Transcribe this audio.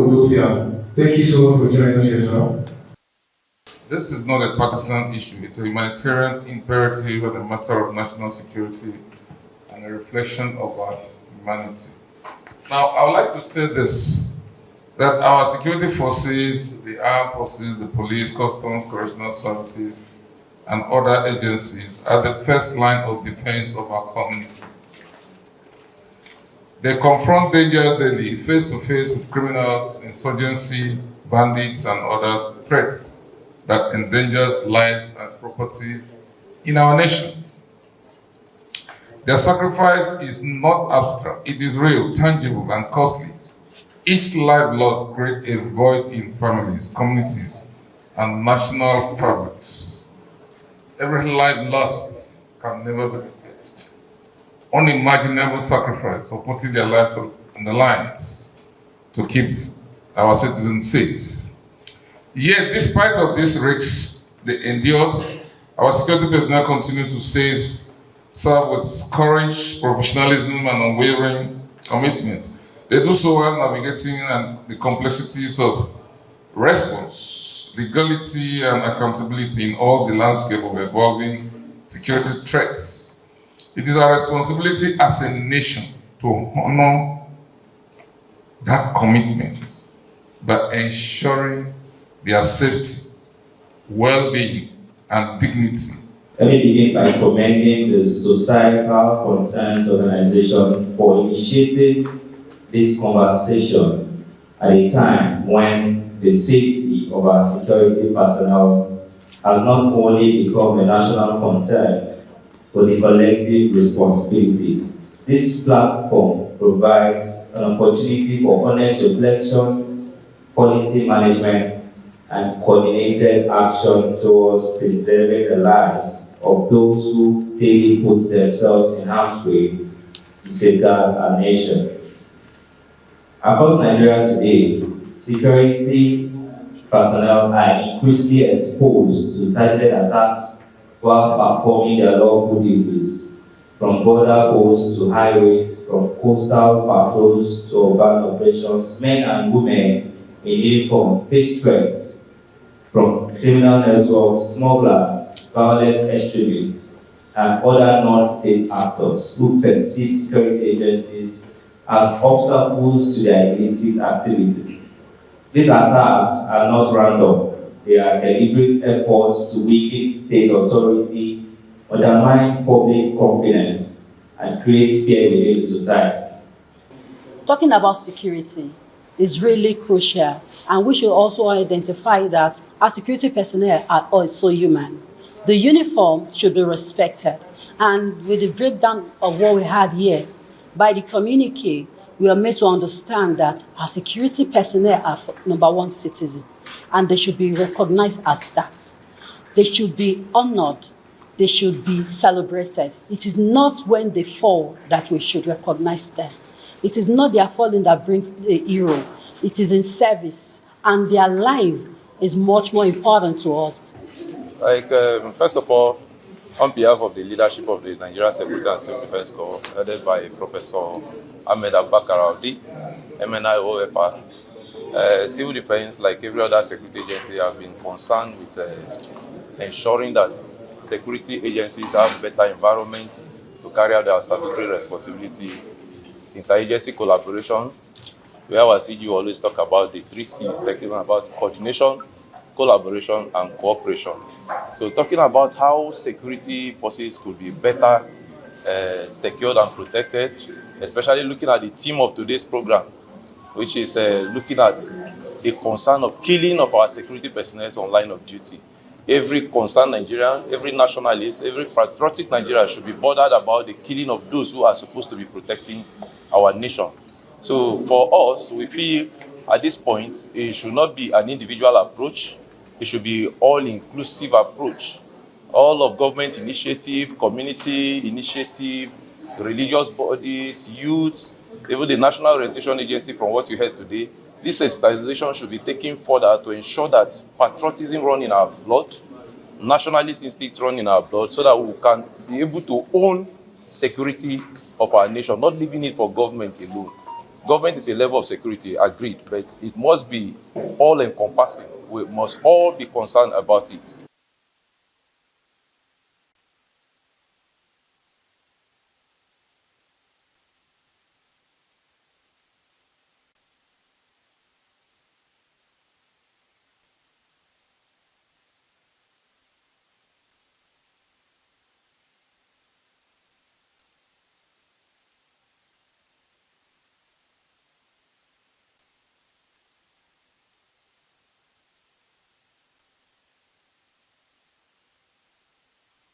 Odothia. Thank you so much for joining us here, sir. This is not a partisan issue. It's a humanitarian imperative and a matter of national security and a reflection of our humanity. Now, I would like to say this, that our security forces, the armed forces, the police, customs, correctional services, and other agencies are the first line of defense of our community. They confront danger daily, face to face with criminals, insurgency, bandits, and other threats that endangers lives and properties in our nation. Their sacrifice is not abstract, it is real, tangible, and costly. Each life lost creates a void in families, communities, and national fabrics. Every life lost can never be replaced. Unimaginable sacrifice for putting their life on the lines to keep our citizens safe. Yet, despite of these risks they endured, our security personnel continue to serve with courage, professionalism, and unwavering commitment. They do so while navigating the complexities of response, legality, and accountability in all the landscape of evolving security threats. It is our responsibility as a nation to honor that commitment by ensuring their safety, well-being, and dignity. Let me begin by commending the Societal Concerns Organization for initiating this conversation at a time when the safety of our security personnel has not only become a national concern, but a collective responsibility. This platform provides an opportunity for honest reflection, policy management, and coordinated action towards preserving the lives of those who daily put themselves in harm's way to safeguard our nation. Across Nigeria today, security personnel are increasingly exposed to targeted attacks while performing their lawful duties, from border posts to highways, from coastal patrols to urban operations. Men and women in uniform face threats from criminal networks, smugglers, violent extremists, and other non-state actors who perceive security agencies as obstacles to their illicit activities. These attacks are not random. They are deliberate efforts to weaken state authority, undermine public confidence, and create fear within the society. Talking about security is really crucial, and we should also identify that our security personnel are also human. The uniform should be respected, and with the breakdown of what we had here, by the communique, we are made to understand that our security personnel are number one citizen, and they should be recognized as that. They should be honored. They should be celebrated. It is not when they fall that we should recognize them. It is not their falling that brings a hero. It is in service, and their life is much more important to us. First of all, on behalf of the leadership of the Nigerian Security and Civil Defense Corps, headed by Prof.Mgbeke, MNI, Civil Defense, like every other security agency, have been concerned with ensuring that security agencies have better environments to carry out their statutory responsibility. Interagency collaboration, where our CG always talk about the 3 C's, talking about coordination, collaboration, and cooperation. So talking about how security forces could be better secured and protected, especially looking at the theme of today's program, which is looking at the concern of killing of our security personnel on line of duty. Every concerned Nigerian, every nationalist, every patriotic Nigerian should be bothered about the killing of those who are supposed to be protecting our nation. So for us, we feel at this point, it should not be an individual approach. It should be all-inclusive approach. All of government initiative, community initiative, religious bodies, youth, even the National Orientation Agency, from what you heard today, this sensitization should be taken further to ensure that patriotism runs in our blood, nationalist instincts run in our blood, so that we can be able to own security of our nation, not leaving it for government alone. Government is a level of security, agreed, but it must be all-encompassing. We must all be concerned about it.